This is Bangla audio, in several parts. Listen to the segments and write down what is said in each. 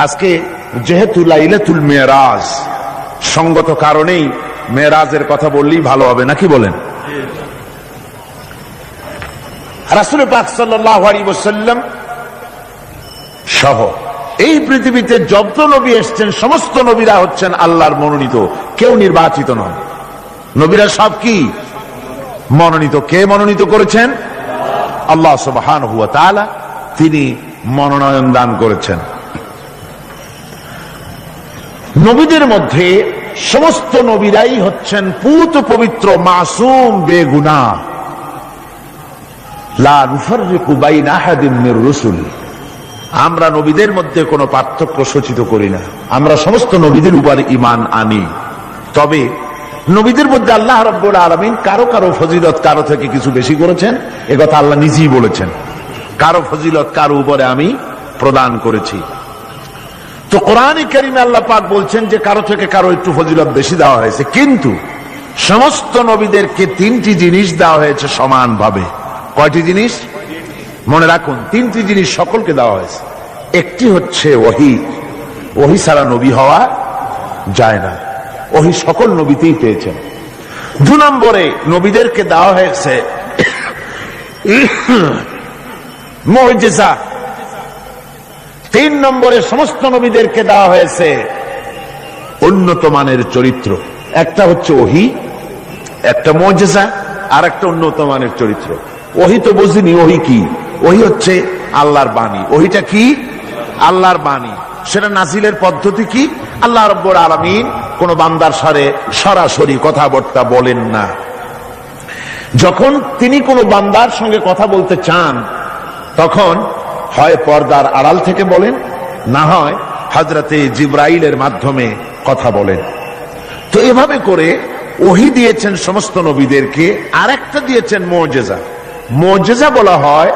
আজকে যেহেতু লাইলাতুল মেরাজ, সঙ্গত কারণেই মেরাজের কথা বললেই ভালো হবে, নাকি বলেন? রাসূল পাক সাল্লাল্লাহু আলাইহি ওয়াসাল্লাম সহ এই পৃথিবীতে যত নবী এসেছেন সমস্ত নবীরা হচ্ছেন আল্লাহর মনোনীত, কেউ নির্বাচিত নন। নবীরা সব কি মনোনীত? কে মনোনীত করেছেন? আল্লাহ সুবহানাহু ওয়া তাআলা, তিনি মনোনয়ন দান করেছেন। নবীদের মধ্যে সমস্ত নবীরাই হচ্ছেন পূত পবিত্র, মাসুম, বেগুনাহ। লা নুফাররিকু বাইনা আহাদিন মির রুসুলি, আমরা নবীদের মধ্যে কোনো পার্থক্য সূচিত করি না, আমরা সমস্ত নবীদের উপর ঈমান আনি। তবে নবীদের মধ্যে আল্লাহ রাব্বুল আলামিন কারো কারো ফজিলত কারো থেকে কিছু বেশি করেছেন, একথা আল্লাহ নিজেই বলেছেন, কারো ফজিলত কারো উপরে আমি প্রদান করেছি। তো কোরআনে কারীমে আল্লাহ পাক বলছেন যে কারো থেকে কারো একটু ফজিলত বেশি দেওয়া হয়েছে, কিন্তু সমস্ত নবীদেরকে তিনটি জিনিস দেওয়া হয়েছে সমানভাবে। কয়টি জিনিস? মনে রাখুন, তিনটি জিনিস সকলকে দেওয়া হয়েছে। একটি হচ্ছে ওহী, ওহী ছাড়া নবী হওয়া যায় না, ওহী সকল নবীতেই পেয়েছেন। 2 নম্বরে নবীদেরকে দেওয়া হয়েছে মুজিজা। 3 নম্বরে সমস্ত নবীদেরকে দেওয়া হয়েছে উন্নত মানের চরিত্র। একটা হচ্ছে ওহী, একটা মুজিজা, আর একটা উন্নত মানের চরিত্র। ওহী তো বুঝিনি, ওহী কি? ওহী হচ্ছে আল্লাহর বাণী। ওহীটা কি? আল্লাহর বাণী। সেটা নাজিলের পদ্ধতি কি? আল্লাহ রাব্বুল আলামিন কোন বান্দার সাথে সরাসরি কথাবার্তা বলেন না। যখন তিনি কোন বান্দার সঙ্গে কথা বলতে চান, তখন হয় পর্দার আড়াল থেকে বলেন, না হয় হযরতে জিবরাইলের মাধ্যমে কথা বলেন। তো এভাবে করে ওহী দিয়েছেন সমস্ত নবীদেরকে। আরেকটা দিয়েছেন মুজিজা। মুজিজা বলা হয়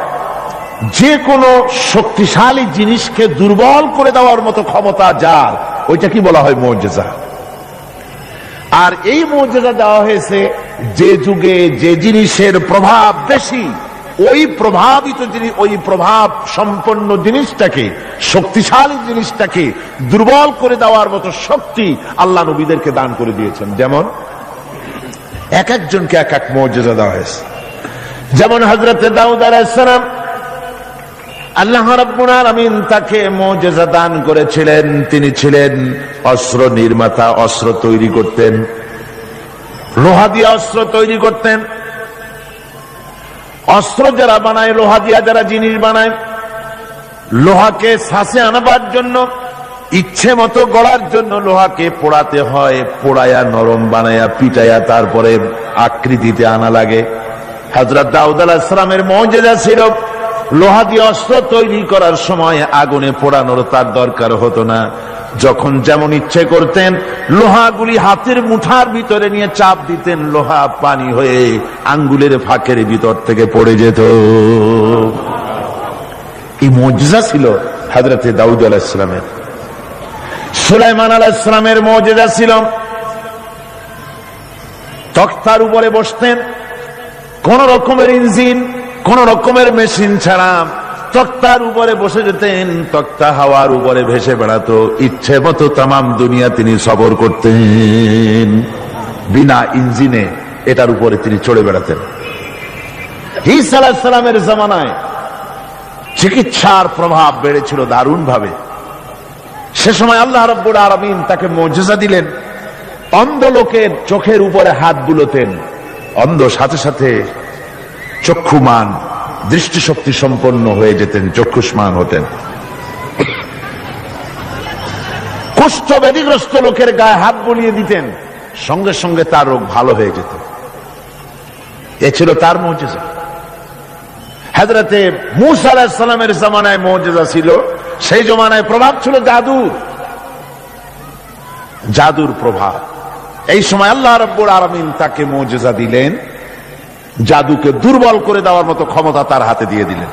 যে কোনো শক্তিশালী জিনিসকে দুর্বল করে দেওয়ার মতো ক্ষমতা যার, ওইটা কি বলা হয়? মুজিজা। আর এই মুজিজা দেওয়া হয়েছে যে যুগে যে জিনিসের প্রভাব বেশি, ওই প্রভাবিত জিনিস, ওই প্রভাব সম্পন্ন জিনিসটাকে, শক্তিশালী জিনিসটাকে দুর্বল করে দেওয়ার মতো শক্তি আল্লাহ নবীদেরকে দান করে দিয়েছেন। যেমন এক একজনকে এক এক মুজিজা দেওয়া হয়েছে। যেমন হযরতে দাউদ আলাইহিস সালাম, আল্লাহ রাব্বুল আলামিন তাকে মুজিজা দান করেছিলেন। তিনি ছিলেন অস্ত্র নির্মাতা, অস্ত্র তৈরি করতেন, লোহা দিয়ে অস্ত্র তৈরি করতেন। অস্ত্র যারা বানায়, লোহা দিয়া যারা জিনিস বানায়, লোহাকে শ্বাসে আনবার জন্য, ইচ্ছে মতো গড়ার জন্য লোহাকে পোড়াতে হয়, পোড়ায়া নরম বানায়া পিটায়া তারপরে আকৃতিতে আনা লাগে। হযরত দাউদ আলাইহিস সালামের মুজিজা ছিল লোহা দিয়ে অস্ত্র তৈরি করার সময় আগুনে পোড়ানোর তার দরকার হতো না। যখন যেমন ইচ্ছে করতেন লোহাগুলি হাতের মুঠার ভিতরে নিয়ে চাপ দিতেন, লোহা পানি হয়ে আঙ্গুলের ফাঁকের ভিতর থেকে পড়ে যেত। এই মুজিজা ছিল হযরতে দাউদ আলাইহিস সালামের। সুলাইমান আলাইহিস সালামের মুজিজা ছিল তক্তার উপরে বসতেন, কোন রকমের ইঞ্জিন, কোন রকমের মেশিন ছাড়া তক্তার উপরে বসে যেতেন, তক্তা হাওয়ার উপরে ভেসে বেড়াতো, ইচ্ছে মতো তামাম দুনিয়া তিনি সফর করতেন, বিনা ইঞ্জিনে এটার উপরে তিনি চড়ে বেড়াতেন। ঈসা আলাইহিস সালামের জামানায় চিকিৎসার প্রভাব বেড়েছিল দারুণ ভাবে। সে সময় আল্লাহ রাব্বুল আলামিন তাকে মুজিজা দিলেন, অন্ধ লোকের চোখের উপরে হাত বুলোতেন, অন্ধ সাথে সাথে চক্ষুমান, দৃষ্টিশক্তি সম্পন্ন হয়ে যেতেন, চক্ষুষ্মান হতেন। কুষ্ঠব্যাধিগ্রস্ত লোকের গায়ে হাত বুলিয়ে দিতেন, সঙ্গে সঙ্গে তার রোগ ভালো হয়ে যেত। এ ছিল তার মুজিজা। হযরতে মূসা আলাইহিস সালামের জামানায় মুজিজা ছিল, সেই জামানায় প্রভাব ছিল জাদুর প্রভাব। এই সময় আল্লাহ রাব্বুল আলামিন তাকে মুজিজা দিলেন, জাদুকে দুর্বল করে দেওয়ার মতো ক্ষমতা তার হাতে দিয়ে দিলেন।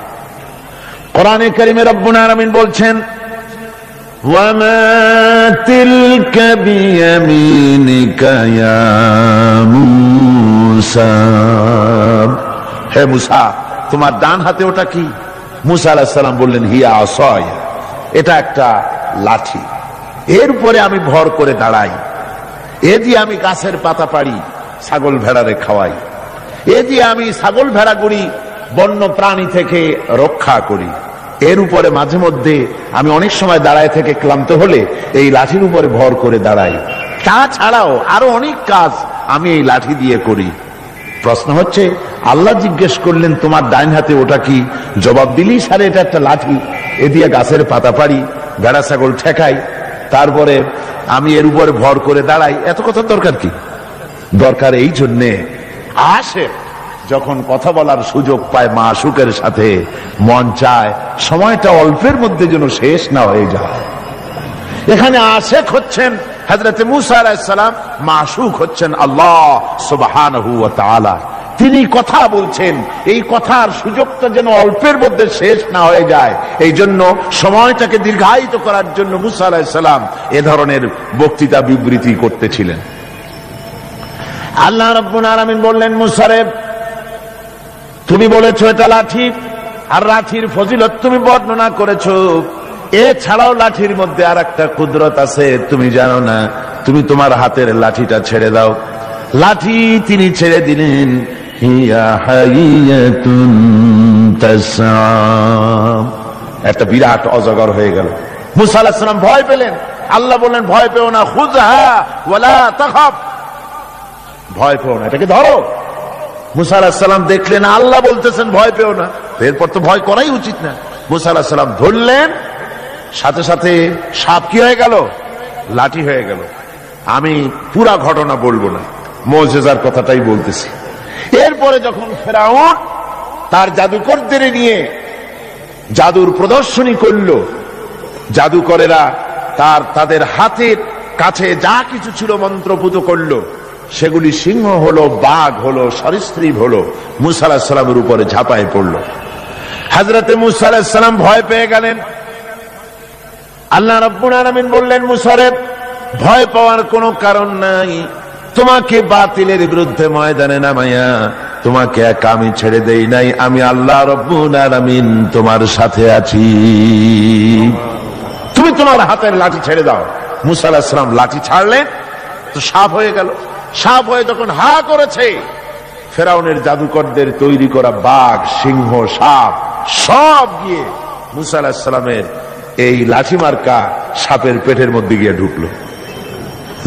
কোরআনে কারীমে রব্বুল আলামিন বলছেন, ওয়ামা তিলকা বিয়ামিনিকা ইয়া মূসা, হে মূসা তোমার ডান হাতে ওটা কি? মূসা আলাইহিস সালাম বললেন, হিয়া আসায়া, এটা একটা লাঠি, এর উপরে আমি ভর করে দাঁড়াই, এ দিয়ে আমি গাছের পাতা পাড়ি, ছাগল ভেড়ারে খাওয়াই, এ দিয়ে আমি ছাগল ভেড়াগুড়ি বন্য প্রাণী থেকে রক্ষা করি। এর উপরে মাঝে মধ্যে আমি অনেক সময় দাঁড়ায় থেকে ক্লান্ত হলে এই লাঠির উপরে ভর করে দাঁড়াই। তাছাড়াও আরো অনেক কাজ আমি এই লাঠি দিয়ে করি। প্রশ্ন হচ্ছে, আল্লাহ জিজ্ঞেস করলেন তোমার ডাইন হাতে ওটা কি? জবাব দিলি সারে এটা একটা লাঠি, এ দিয়ে গাছের পাতা পাড়ি, ভেড়া ছাগল ঠেকাই, তারপরে আমি এর উপরে ভর করে দাঁড়াই। এত কথা দরকার কি? দরকার এই জন্যে আসে যখন কথা বলার সুযোগ পায় মাশুকের সাথে, মন চায় সময়টা অল্পের মধ্যে যেন শেষ না হয়ে যায়। এখানে আশেক হচ্ছেন হযরত মুসা আলাইহিস সালাম, মাশুক হচ্ছেন আল্লাহ সুবহানাহু ওয়া তাআলা। তিনি কথা বলছেন, এই কথার সুযোগটা যেন অল্পের মধ্যে শেষ না হয়ে যায়, এই জন্য সময়টাকে দীর্ঘায়িত করার জন্য মুসা আলাইহিস সালাম এ ধরনের বক্তৃতা বিবৃতি করতেছিলেন। আল্লাহ রাব্বুল আলামিন বললেন, মুসা রে, তুমি বলেছো এটা লাঠি, আর লাঠির ফজিলত তুমি বর্ণনা করেছো। এছাড়াও লাঠির মধ্যে আর একটা কুদরত আছে, তুমি জানো না? তুমি তোমার হাতের লাঠিটা ছেড়ে দাও। লাঠি তিনি ছেড়ে দিলেন, হিয়া হাইয়াতুন তাসআ, একটা বিরাট অজগর হয়ে গেল। মুসা আলাইহিস সালাম ভয় পেলেন। আল্লাহ বললেন, ভয় পেও না, খুযহা ওয়ালা তাখাফ, ভয় পেও না, এটাকে ধরো। মুসা আলাইহিস সালাম দেখলেন আল্লাহ বলতেছেন ভয় পেও না, এরপর তো ভয় করাই উচিত না। মুসা আলাইহিস সালাম ধরলেন, সাথে সাথে সাপ কি হয়ে গেল? লাঠি হয়ে গেল। আমি পুরা ঘটনা বলবো না, মুজিজার কথাটাই বলতেছি। এরপরে যখন ফেরাউন তার জাদুকরদের নিয়ে জাদুর প্রদর্শনী করলো, জাদুকরেরা তাদের হাতের কাছে যা কিছু ছিল মন্ত্রপুত করলো, সেগুলি সিংহ হলো, বাঘ হলো, সরীসৃপ হলো, মুসা আলাইহিস সালামের উপরে ঝাঁপায় পড়লো। হযরতে মুসা আলাইহিস সালাম ভয় পেয়ে গেলেন। আল্লাহ রাব্বুল আলামিন বললেন, মুসা রে, ভয় পাওয়ার কোনো কারণ নাই, তোমাকে বাতিলের বিরুদ্ধে ময়দানে নামাইয়া তোমাকে একা আমি ছেড়ে দেই নাই, আমি আল্লাহ রাব্বুল আলামিন তোমার সাথে আছি, তুমি তোমার হাতের লাঠি ছেড়ে দাও। মুসা আলাইহিস সালাম লাঠি ছাড়লেন, তো সাপ হয়ে গেল। সাপ হয়ে যখন হা করেছে, ফেরাউনের জাদুকরদের তৈরি করা বাঘ, সিংহ, সাপ সব গিয়ে মুসা আলাইহিস সালামের এই লাঠি মার্কা সাপের পেটের মধ্যে গিয়ে ঢুকলো।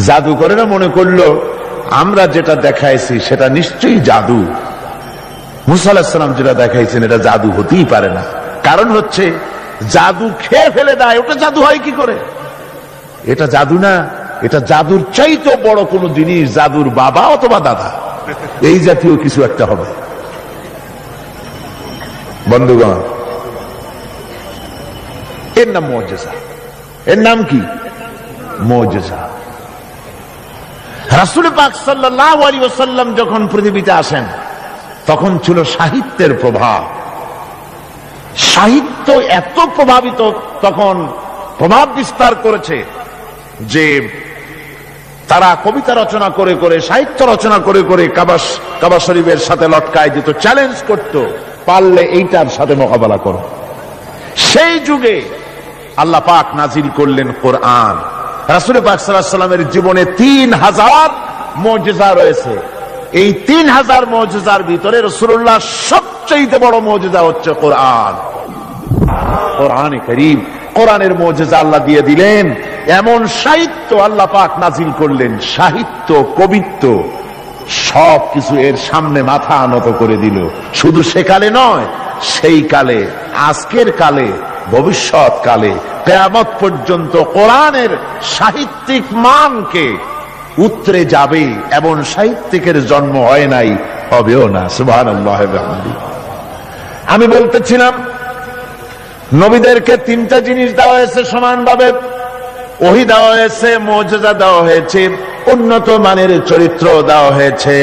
জাদুকরেরা মনে করলো আমরা যেটা দেখাইছি সেটা নিশ্চয়ই জাদু। মুসা আলাইহিস সালাম যেটা দেখাইছেন এটা জাদু হতেই পারে না। কারণ হচ্ছে জাদু খেয়ে ফেলে দেয়, ওটা জাদু হয় কি করে? এটা জাদু না, এটা জাদুর চাইতে বড় কোন জিনিস, জাদুর বাবা অথবা দাদা, এই জাতীয় কিছু একটা হবে। বন্ধুগণ, এর নাম মুজিজা। এর নাম কি? মুজিজা। রাসূল পাক সাল্লাল্লাহু আলাইহি ওয়াসাল্লাম যখন পৃথিবীতে আসেন, তখন ছিল সাহিত্যের প্রভাব। সাহিত্য এত প্রভাবিত, তখন প্রভাব বিস্তার করেছে যে তারা কবিতা রচনা করে করে, সাহিত্য রচনা করে করে কাবা শরীফের সাথে লটকায় দিত, চ্যালেঞ্জ করত, পারলে এইটার সাথে মোকাবেলা করো। সেই যুগে আল্লাহ পাক নাজিল করলেন কোরআন। রাসূল পাক সাল্লাল্লাহু আলাইহি ওয়াসাল্লামের জীবনে 3000 মুজিজা রয়েছে। এই 3000 মুজিজার ভিতরে রাসূলুল্লাহ সবচেয়ে বড় মুজিজা হচ্ছে কোরআন। কোরআনে কারীম, কোরআনের মুজিজা আল্লাহ দিয়ে দিলেন। এমন সাহিত্য আল্লাহ পাক নাজিল করলেন, সাহিত্য, কবিত্ব সব কিছু এর সামনে মাথা নত করে দিল। শুধু সেকালে নয়, সেই কালে, আজকের কালে, ভবিষ্যৎ কালে, কিয়ামত পর্যন্ত কোরআনের সাহিত্যিক মানকে উতরে যাবে, এমন সাহিত্যিকের জন্ম হয় নাই, হবেও না। সুবহানাল্লাহ। আমি বলতেছিলাম, নবীদেরকে 3টা জিনিস দেওয়া হয়েছে সমানভাবে। ওহী দেওয়া হয়েছে, মুজিজা দেওয়া হয়েছে, উন্নত মানের চরিত্র দেওয়া হয়েছে।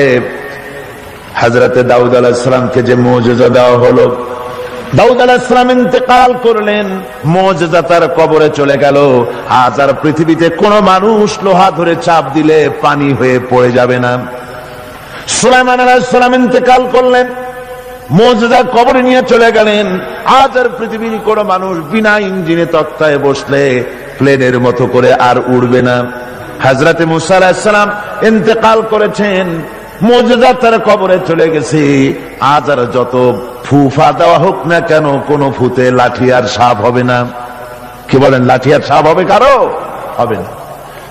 হযরতে দাউদ আলাইহিস সালামকে যে মুজিজা দেওয়া হলো, দাউদ আলাইহিস সালাম ইন্তেকাল করলেন, মুজিজা তার কবরে চলে গেল। আজ আর পৃথিবীতে কোন মানুষ লোহা ধরে চাপ দিলে পানি হয়ে পড়ে যাবে না। সুলাইমান আলাইহিস সালাম ইন্তেকাল করলেন, মুজিজা কবরে নিয়ে চলে গেলেন। আজ আর পৃথিবীর কোন মানুষ বিনা ইঞ্জিনে তক্তায় বসলে প্লেনের মতো করে আর উড়বে না। হযরত মুসা আলাইহিস সালাম ইন্তেকাল করেছেন, মুজিজা তার কবরে চলে গেছে। আজ আর যত ফুফা দেওয়া হোক না কেন, কোন ফুতে লাঠি আর সাপ হবে না। কি বলেন, লাঠি আর সাপ হবে কারো? হবে না।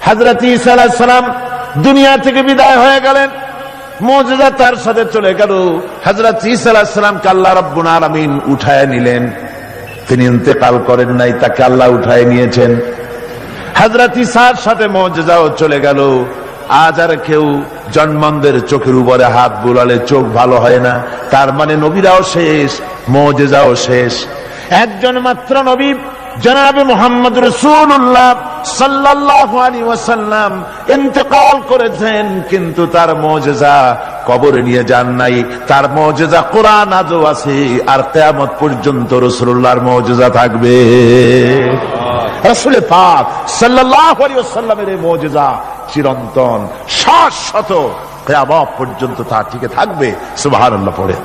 হযরত ঈসা আলাইহিস সালাম দুনিয়া থেকে বিদায় হয়ে গেলেন, মুজিজা তার সাথে চলে গেল। হযরত ঈসা আলাইহিস সালামকে আল্লাহ রাব্বুল আলামিন উঠায় নিলেন। তিনি ইন্তেকাল করেন নাই, তাকে আল্লাহ উঠায় নিয়েছেন। হযরত ঈসার সাথে মুজিজাও চলে গেল। আজ আর কেউ জন্মানদের চোখের উপরে হাত বুলালে চোখ ভালো হয় না। তার মানে নবীরাও শেষ, মুজিজাও শেষ। একজন মাত্র নবী জনাবে মুহাম্মদ রাসূলুল্লাহ সাল্লাল্লাহু আলাইহি ওয়াসাল্লাম ইন্তেকাল করেছেন, কিন্তু তার মুজিজা কবরে নিয়ে যান নাই। তার মুজিজা কোরআন আজও আছে, আর কিয়ামত পর্যন্ত রাসূলুল্লাহর মুজিজা থাকবে। রাসূল পাক সাল্লাল্লাহু আলাইহি ওয়াসাল্লামের এই মুজিজা চিরন্তন, শাশ্বত, কিয়ামত পর্যন্ত তা টিকে থাকবে। সুবহানাল্লাহ পড়ে।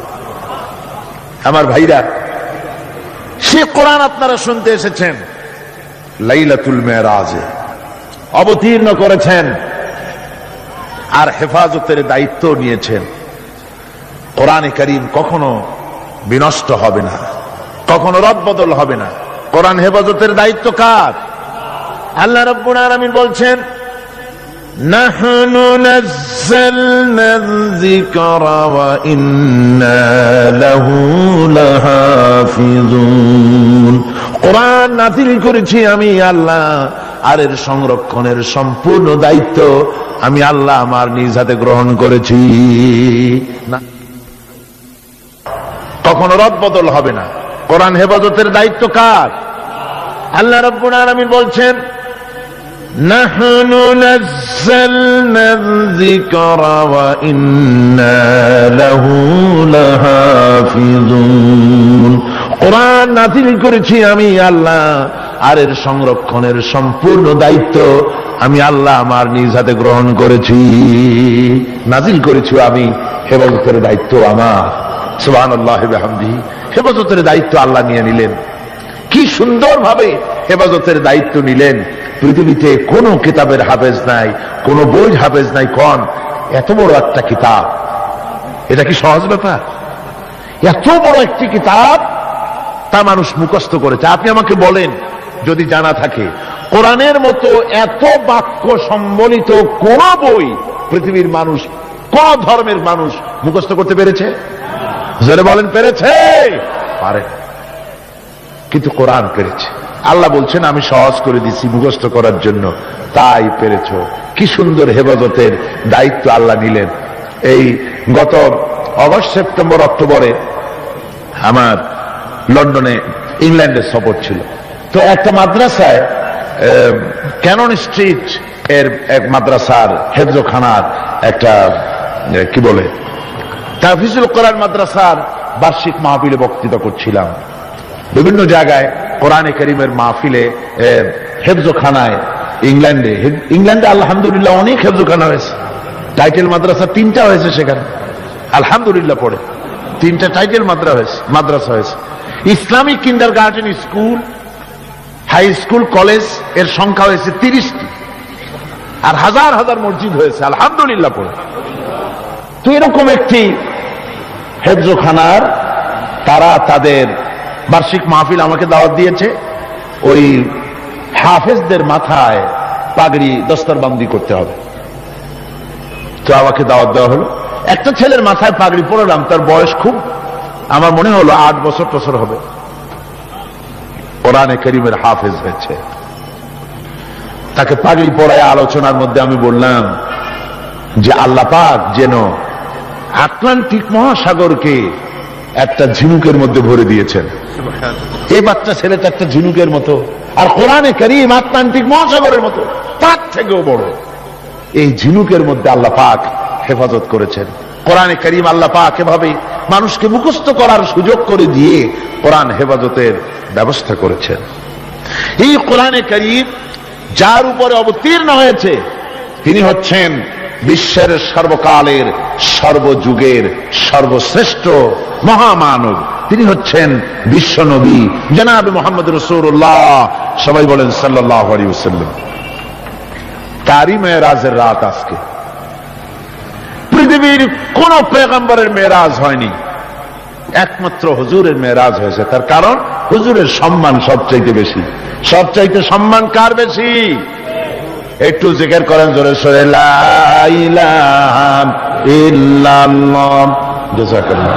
আমার ভাইরা, সে কোরআন আপনারা শুনতে এসেছেন, লাইলাতুল মেরাজে অবতীর্ণ করেছেন, আর হেফাজতের দায়িত্ব নিয়েছেন। কোরআনে কারীম কখনো বিনষ্ট হবে না, কখনো রদবদল হবে না। কোরআন হেফাজতের দায়িত্ব কার? আল্লাহ রাব্বুল আলামিন বলছেন, নাহনু নাযালনা যিকরা ওয়া ইন্না লাহু লাহাফিজুন। কোরআন নাযিল করেছি আমি আল্লাহ, আর এর সংরক্ষণের সম্পূর্ণ দায়িত্ব আমি আল্লাহ আমার নিজ হাতে গ্রহণ করেছি। না, কখনো রদবদল হবে না। কোরআন হেফাজতের দায়িত্ব কার? আল্লাহ রাব্বুল আলামিন বলছেন, নাহনু নাযালনা যিকরা ওয়া ইন্না লাহু লাহাফিজুন। কোরআন নাযিল করেছি আমি আল্লাহ, আর এর সংরক্ষণের সম্পূর্ণ দায়িত্ব আমি আল্লাহ আমার নিজ হাতে গ্রহণ করেছি। নাযিল করেছি আমি, হেফাজতের দায়িত্ব আমার। সুবহানাল্লাহি ওয়া বিহামদিহি। হেফাজতের দায়িত্ব আল্লাহ নিয়ে নিলেন। কি সুন্দর ভাবে হেফাজতের দায়িত্ব নিলেন। পৃথিবীতে কোন কিতাবের হাফেজ নাই, কোন বই হাফেজ নাই। কোন এত বড় একটা কিতাব, এটা কি সহজ ব্যাপার? এত বড় একটি কিতাব তা মানুষ মুখস্থ করেছে। আপনি আমাকে বলেন, যদি জানা থাকে, কোরআনের মতো এত বাক্য সম্বলিত কোন বই পৃথিবীর মানুষ, কোন ধর্মের মানুষ মুখস্থ করতে পেরেছে? যারা বলেন পেরেছে, পারে, কিন্তু কোরআন পেরেছে। আল্লাহ বলছেন, আমি সহজ করে দিচ্ছি মুখস্থ করার জন্য, তাই পেরেছ। কি সুন্দর হেফাজতের দায়িত্ব আল্লাহ নিলেন। এই গত অগস্ট, সেপ্টেম্বর, অক্টোবরে আমার লন্ডনে ইংল্যান্ডের সফর ছিল। তো একটা মাদ্রাসায়, ক্যানন স্ট্রিট এর এক মাদ্রাসার হেফজখানার একটা কি বলে তাহফিজুল কোরআন মাদ্রাসার বার্ষিক মাহফিলে বক্তৃতা করছিলাম। বিভিন্ন জায়গায় কোরআনে কারীমের মাহফিলে, হেফজখানায় ইংল্যান্ডে আলহামদুলিল্লাহ অনেক হেফজখানা হয়েছে। টাইটেল মাদ্রাসা 3টা হয়েছে সেখানে, আলহামদুলিল্লাহ পড়ে 3টা টাইটেল মাদ্রাসা হয়েছে। Islamic kindergarten school, high school, college এর সংখ্যা হয়েছে 30টি, আর হাজার হাজার মসজিদ হয়েছে, আলহামদুলিল্লাহ পড়ে। তো এরকম একটি হেফজখানার তারা তাদের বার্ষিক মাহফিল আমাকে দাওয়াত দিয়েছে। ওই হাফেজদের মাথায় পাগড়ি দস্তরবন্দি করতে হবে। তো আমাকে দাওয়াত দেওয়া হলো। একটা ছেলের মাথায় পাগড়ি পড়লাম, তার বয়স খুব, আমার মনে হলো 8 বছর হবে। কোরআনে কারীমের হাফেজ হয়েছে। তাকে পাগড়ি পড়ায় আলোচনার মধ্যে আমি বললাম যে আল্লাহ পাক যেন আটলান্টিক মহাসাগরকে একটা ঝিনুকের মধ্যে ভরে দিয়েছেন। এই বাচ্চা ছেলেটা একটা ঝিনুকের মতো, আর কোরআনে কারীম আটলান্টিক মহাসাগরের মতো, তার থেকেও বড়। এই ঝিনুকের মধ্যে আল্লাহ পাক হেফাজত করেছেন। কোরআনে কারীম আল্লাহ পাক এভাবে মানুষকে মুখস্থ করার সুযোগ করে দিয়ে কোরআন হেফাজতের ব্যবস্থা করেছেন। এই কোরআনে কারীম যার উপরে অবতীর্ণ হয়েছে, তিনি হচ্ছেন বিশ্বের সর্বকালের, সর্বযুগের সর্বশ্রেষ্ঠ মহামানব। তিনি হচ্ছেন বিশ্ব নবী জনাব মুহাম্মদ রাসূলুল্লাহ, সবাই বলেন সাল্লাল্লাহু আলাইহি ওয়াসাল্লাম। তারই মেরাজের রাত আজকে। পৃথিবীর কোন পয়গম্বরের মেরাজ হয়নি, একমাত্র হুজুরের মেরাজ হয়েছে। তার কারণ হুজুরের সম্মান সবচাইতে বেশি। সবচাইতে সম্মান কার বেশি? একটু জিকির করেন জোরে সোরে, লা ইলাহা ইল্লাল্লাহ। জাযাকাল্লাহ।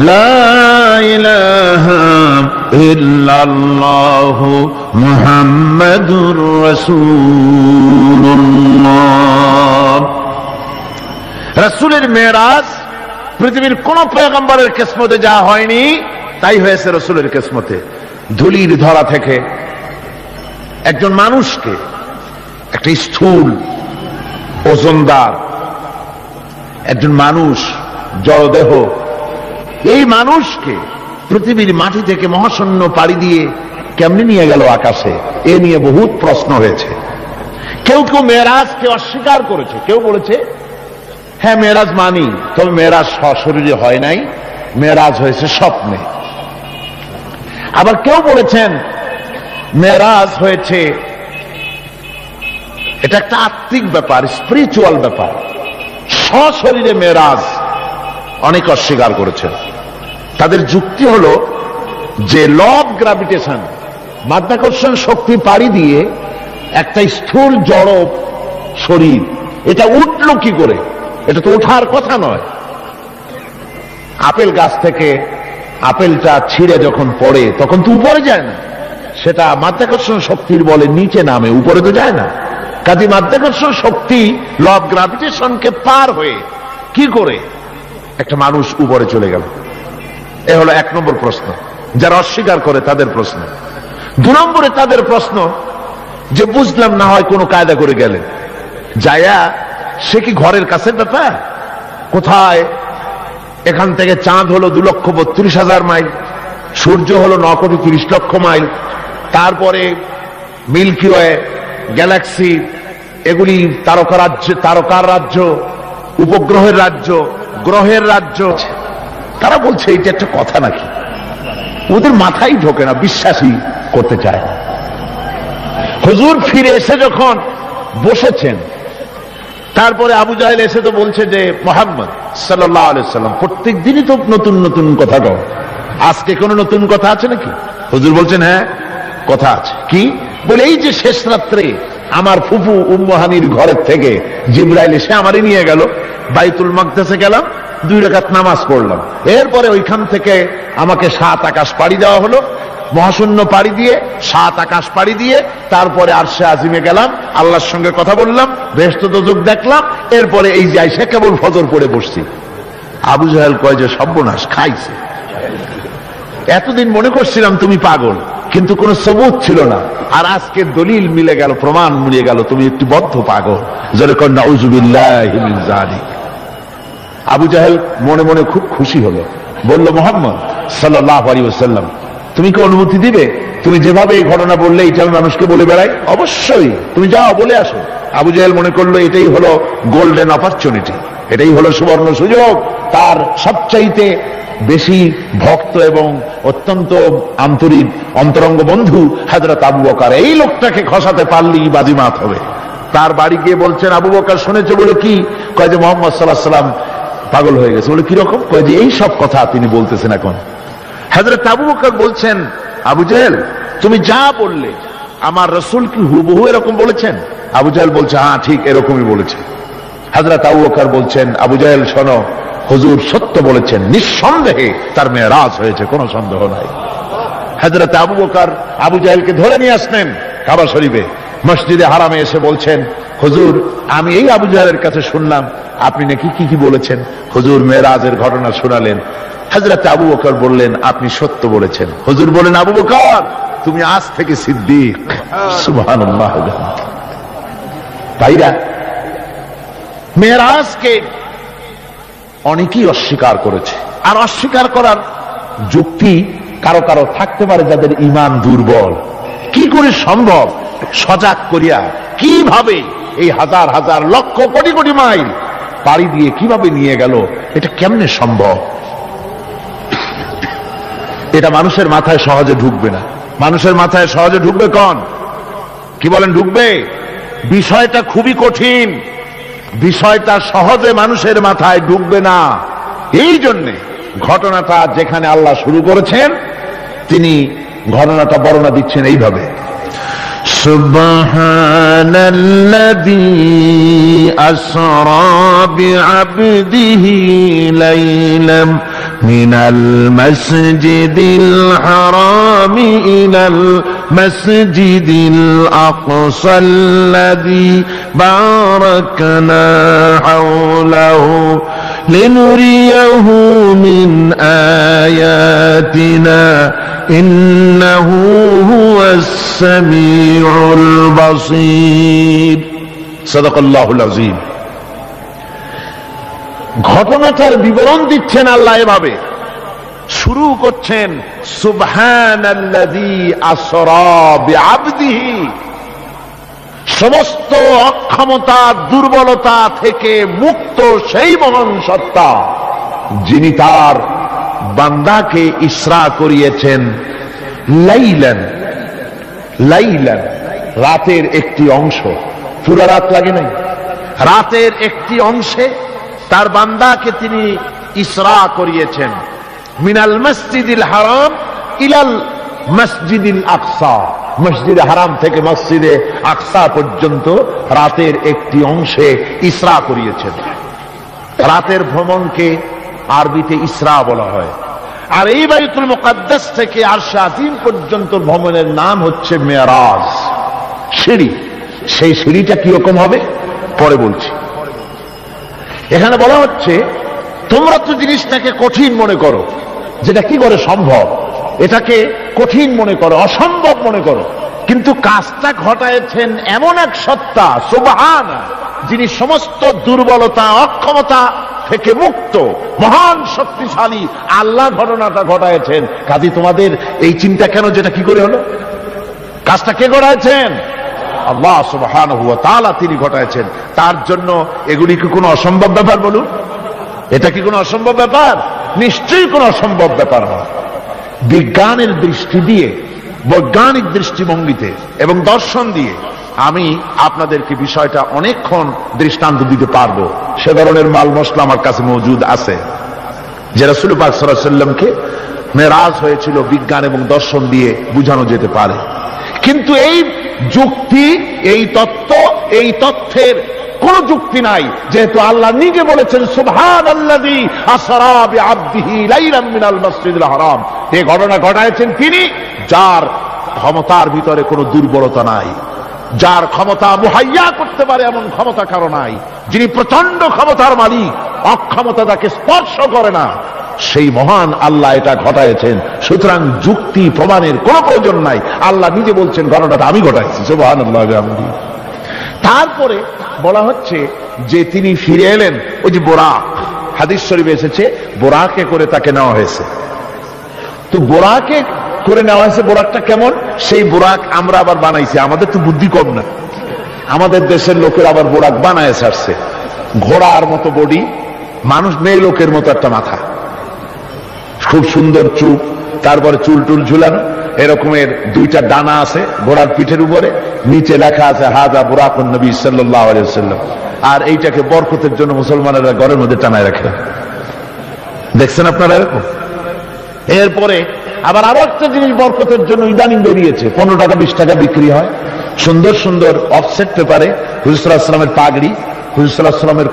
লা ইলাহা ইল্লাল্লাহু মুহাম্মাদুর রাসূলুল্লাহ। রাসূলের মেরাজ পৃথিবীর কোন পয়গম্বরের কিসমতে যা হয়নি তাই হয়েছে রাসূলের কিসমতে। ধুলির ধরা থেকে একজন মানুষকে, একটা স্থূল ওজনদার একজন মানুষ, জড়দেহ, এই মানুষকে পৃথিবীর মাটি থেকে মহাশূন্য পাড়ি দিয়ে কেমনে নিয়ে গেল আকাশে, এ নিয়ে বহুত প্রশ্ন হয়েছে। কেউ কেউ মেরাজকে অস্বীকার করেছে, কেউ বলেছে হ্যাঁ মেরাজ মানি, তবে মেরাজ সশরীরে হয় নাই, মেরাজ হয়েছে স্বপ্নে। আবার কেউ বলেছেন মেরাজ হয়েছে, এটা একটা আত্মিক ব্যাপার, স্পিরিচুয়াল ব্যাপার, সশরীরে মেরাজ। অনেক অস্বীকার করেছেন। তাদের যুক্তি হলো যে ল অফ গ্রাভিটেশন, মাধ্যাকর্ষণ শক্তি পাড়ি দিয়ে একটা স্থূল জড় শরীর, এটা উঠলো কি করে? এটা তো ওঠার কথা নয়। আপেল গাছ থেকে আপেলটা ছিঁড়ে যখন পড়ে তখন তো উপরে যায় না, সেটা মাধ্যাকর্ষণ শক্তির বলে নিচে নামে, উপরে তো যায় না। কাজে মাধ্যাকর্ষণ শক্তি ল অফ গ্রাভিটেশনকে পার হয়ে কি করে একটা মানুষ উপরে চলে গেল? এ হলো এক নম্বর প্রশ্ন, যারা অস্বীকার করে তাদের প্রশ্ন। দু নম্বরে তাদের প্রশ্ন যে বুঝলাম না হয় কোনো কায়দা করে গেলেন, যায়া সে কি ঘরের কাছের ব্যাপার? কোথায়? এখান থেকে চাঁদ হলো 2,32,000 মাইল, সূর্য হলো 9,30,00,000 মাইল, তারপরে মিল্কি ওয়ে, গ্যালাক্সি, এগুলি তারকার রাজ্য, উপগ্রহের রাজ্য, গ্রহের রাজ্য। তারা বলছে এটা একটা কথা নাকি? ওদের মাথায় ঢোকে না, বিশ্বাসই করতে চায় না। হুজুর ফিরে এসে যখন বসেছেন, তারপরে আবু জাহেল এসে তো বলছে যে মুহাম্মদ সাল্লাল্লাহু আলাইহি ওয়াসাল্লাম প্রত্যেক দিনই তো নতুন নতুন কথা কও, আজকে কোনো নতুন কথা আছে নাকি? হুজুর বলছেন হ্যাঁ কথা আছে। কি বলে? এই যে শেষ রাত্রে আমার ফুফু উম্মু হানির ঘরের থেকে জিবরাইল এসে আমারই নিয়ে গেল, বাইতুল মাকদাসে গেলাম, 2 রাকাত নামাজ পড়লাম, এরপরে ওইখান থেকে আমাকে 7 আকাশ পাড়ি দেওয়া হলো, মহাশূন্য পাড়ি দিয়ে 7 আকাশ পাড়ি দিয়ে তারপরে আরশে আজিমে গেলাম, আল্লাহর সঙ্গে কথা বললাম, বেহেশত দোজখ দেখলাম, এরপরে এই যে আইসা কেবল ফজর পড়ে বসছি। আবু জাহেল কয় যে সর্বনাশ, খাইছে। এতদিন মনে করছিলাম তুমি পাগল, কিন্তু কোনো সবুত ছিল না, আর আজকে দলিল মিলে গেল, প্রমাণ মিলে গেল তুমি একটি বদ্ধ পাগল। যারা কয় নাউযুবিল্লাহি মিন যালিক। আবু জাহেল মনে মনে খুব খুশি হলো, বলল মুহাম্মদ সাল্লাল্লাহু আলাইহি ওয়াসাল্লাম তুমি কি অনুমতি দিবে? তুমি যেভাবে এই ঘটনা বললে এটা আমি মানুষকে বলে বেড়াই। অবশ্যই, তুমি যাও বলে আসো। আবু জাহেল মনে করলো এটাই হলো গোল্ডেন অপরচুনিটি, এটাই হলো সুবর্ণ সুযোগ। তার সবচাইতে বেশি ভক্ত এবং অত্যন্ত আন্তরিক অন্তরঙ্গ বন্ধু হযরত আবু বকর, এই লোকটাকে খসাতে পারলেই বাজিমাত হবে। তার বাড়ি গিয়ে বলছেন আবু বকর শুনেছে বলে কি? কয় যে মুহাম্মদ সাল্লাল্লাহু আলাইহি ওয়াসাল্লাম পাগল হয়ে গেছে। বলে কিরকম? কয় যে এই সব কথা তিনি বলতেছেন এখন। হযরত আবু বকর বলছেন আবু জাহেল তুমি যা বললে আমার রাসূল কি হুবহু এরকম বলেছেন? আবু জাহেল বলছে হ্যাঁ ঠিক এরকমই বলেছে। হযরত আবু বকর বলছেন আবু জাহেল শোনো, হুজুর সত্য বলেছেন, নিঃসন্দেহে তার মেরাজ হয়েছে, কোনো সন্দেহ নাই। হযরত আবু বকর আবু জাহেলকে ধরে নিয়ে আসলেন কাবা শরীফে, মসজিদে হারামে এসে বলছেন হুজুর আমি এই আবু জাহেলের কাছে শুনলাম আপনি নাকি কি কি বলেছেন। হুজুর মেরাজের ঘটনা শোনালেন। হযরত আবু বকর বললেন আপনি সত্য বলেছেন। হুজুর বলেন আবু বকর তুমি আজ থেকে সিদ্দিক। সুবহানাল্লাহ। ভাইরা, মেরাজকে অনেকেই অস্বীকার করেছে, আর অস্বীকার করার যুক্তি কারো কারো থাকতে পারে যাদের ঈমান দুর্বল। কি করে সম্ভব? সজাগ করিয়া কিভাবে এই হাজার হাজার লক্ষ কোটি কোটি মাইল পাড়ি দিয়ে কিভাবে নিয়ে গেল, এটা কেমনে সম্ভব? এটা মানুষের মাথায় সহজে ঢুকবে না। মানুষের মাথায় সহজে ঢুকবে কোন? কি বলেন ঢুকবে? বিষয়টা খুবই কঠিন, বিষয়টা সহজে মানুষের মাথায় ঢুকবে না। এই জন্যে ঘটনাটা যেখানে আল্লাহ শুরু করেছেন, তিনি ঘটনাটা বর্ণনা দিচ্ছেন এইভাবে, সুবহানাল্লাযী আসরা বিআবদিহি লাইলাম মিনাল মাসজিদিল হারামি ইলাল মাসজিদিল আকসাল্লাযী বারাকনা হাওলাহু লিনুরিয়াহু মিন আয়াতিনা ইন্নাহু হুয়াস সামিউল বাসীর। সাদাকাল্লাহুল আযীম। ঘটনাটার বিবরণ দিচ্ছেন আল্লাহ এভাবে, শুরু করছেন সুবহানাল্লাযী আসরা বিআবদিহি, সমস্ত অক্ষমতা দুর্বলতা থেকে মুক্ত সেই মহান সত্তা যিনি তার বান্দাকে ইসরা করিয়েছেন লাইলান, লাইলান রাতের একটি অংশ, পুরা রাত লাগে নাই, রাতের একটি অংশে তার বান্দাকে তিনি ইসরা করিয়েছেন। মিনাল মসজিদিল হারাম ইলাল মসজিদিল আকসা, মসজিদে হারাম থেকে মসজিদে আকসা পর্যন্ত রাতের একটি অংশে ইসরা করিয়েছেন। রাতের ভ্রমণকে আরবিতে ইসরা বলা হয়। আর এই বাইতুল মুকাদ্দাস থেকে আরশে আজিম পর্যন্ত ভ্রমণের নাম হচ্ছে মেরাজ, সিঁড়ি। সেই সিঁড়িটা কিরকম হবে পরে বলছি। এখানে বলা হচ্ছে তোমরা তো জিনিসটাকে কঠিন মনে করো, যেটা কি করে সম্ভব, এটাকে কঠিন মনে করো, অসম্ভব মনে করো, কিন্তু কাজটা ঘটায়ছেন এমন এক সত্তা সুবহান, যিনি সমস্ত দুর্বলতা অক্ষমতা থেকে মুক্ত, মহান শক্তিশালী আল্লাহ ঘটনাটা ঘটায়ছেন। কাজী তোমাদের এই চিন্তা কেন, যেটা কি করে হলো? কাজটা কে ঘটায়ছেন? আল্লাহ সুবহানাহু ওয়া তাআলা তিনি ঘটায়ছেন। তার জন্য এগুলি কি কোনো অসম্ভব ব্যাপার বলুন? এটা কি কোনো অসম্ভব ব্যাপার? নিশ্চয়ই কোনো অসম্ভব ব্যাপার নয়। বিজ্ঞানের দৃষ্টি দিয়ে, বৈজ্ঞানিক দৃষ্টিভঙ্গিতে এবং দর্শন দিয়ে আমি আপনাদেরকে বিষয়টা অনেকক্ষণ দৃষ্টান্ত দিতে পারবো। সে ধরনের মাল মশলা আমার কাছে মজুদ আছে, যে রাসূল পাক সাল্লাল্লাহু আলাইহি ওয়াসাল্লামকে মেরাজ হয়েছিল বিজ্ঞান এবং দর্শন দিয়ে বুঝানো যেতে পারে। কিন্তু এই যুক্তি, এই তত্ত্ব, এই তথ্যের কোন যুক্তি নাই, যেহেতু আল্লাহ নিজে বলেছেন সুবহানাল্লাযী আসরা বিআবদিহি লাইলাম মিনাল মাসজিদিল হারাম। এই ঘটনা ঘটায়ছেন তিনি, যার ক্ষমতার ভিতরে কোনো দুর্বলতা নাই, যার ক্ষমতা মুহাইয়া করতে পারে এমন ক্ষমতা কারো নাই, যিনি প্রচন্ড ক্ষমতার মালিক, অক্ষমতা তাকে স্পর্শ করে না, সেই মহান আল্লাহ এটা ঘটায়ছেন। সুতরাং যুক্তি প্রমাণের কোন প্রয়োজন নাই, আল্লাহ নিজে বলছেন ঘটনাটা আমি ঘটাইছি। সুবহানাল্লাহ। তারপরে বলা হচ্ছে যে তিনি ফিরে এলেন, ওই যে বোরাক, হাদিস শরীফে এসেছে বোরাকে করে তাকে নেওয়া হয়েছে। তো বোরাকে করে নেওয়া হয়েছে, বোরাকটা কেমন? সেই বোরাক আমরা আবার বানাইছি, আমাদের তো বুদ্ধি কম না, আমাদের দেশের লোকের আবার বোরাক বানায় ছাড়ছে। ঘোড়ার মতো বডি, মানুষ মেয়ে লোকের মতো একটা মাথা, খুব সুন্দর চুপ, তারপরে চুল টুল ঝুলানো, এরকমের দুইটা ডানা আছে ঘোড়ার পিঠের উপরে, নিচে লেখা আছে হাযা বুরাকুন নবী সাল্লাল্লাহু আলাইহি ওয়াসাল্লাম। আর এইটাকে বরকতের জন্য মুসলমানেরা ঘরের মধ্যে টানায় রাখে, দেখছেন আপনারা এরকম। এরপরে আবার আরো একটা জিনিস বরকতের জন্য ইদানিং বেরিয়েছে, 15 টাকা 20 টাকা বিক্রি হয়, সুন্দর সুন্দর অফসেট পেপারে হুজুর সাল্লাল্লাহু আলাইহি ওয়াসাল্লামের পাগড়ি, হুজুর সাল্লাল্লাহু আলাইহি ওয়াসাল্লামের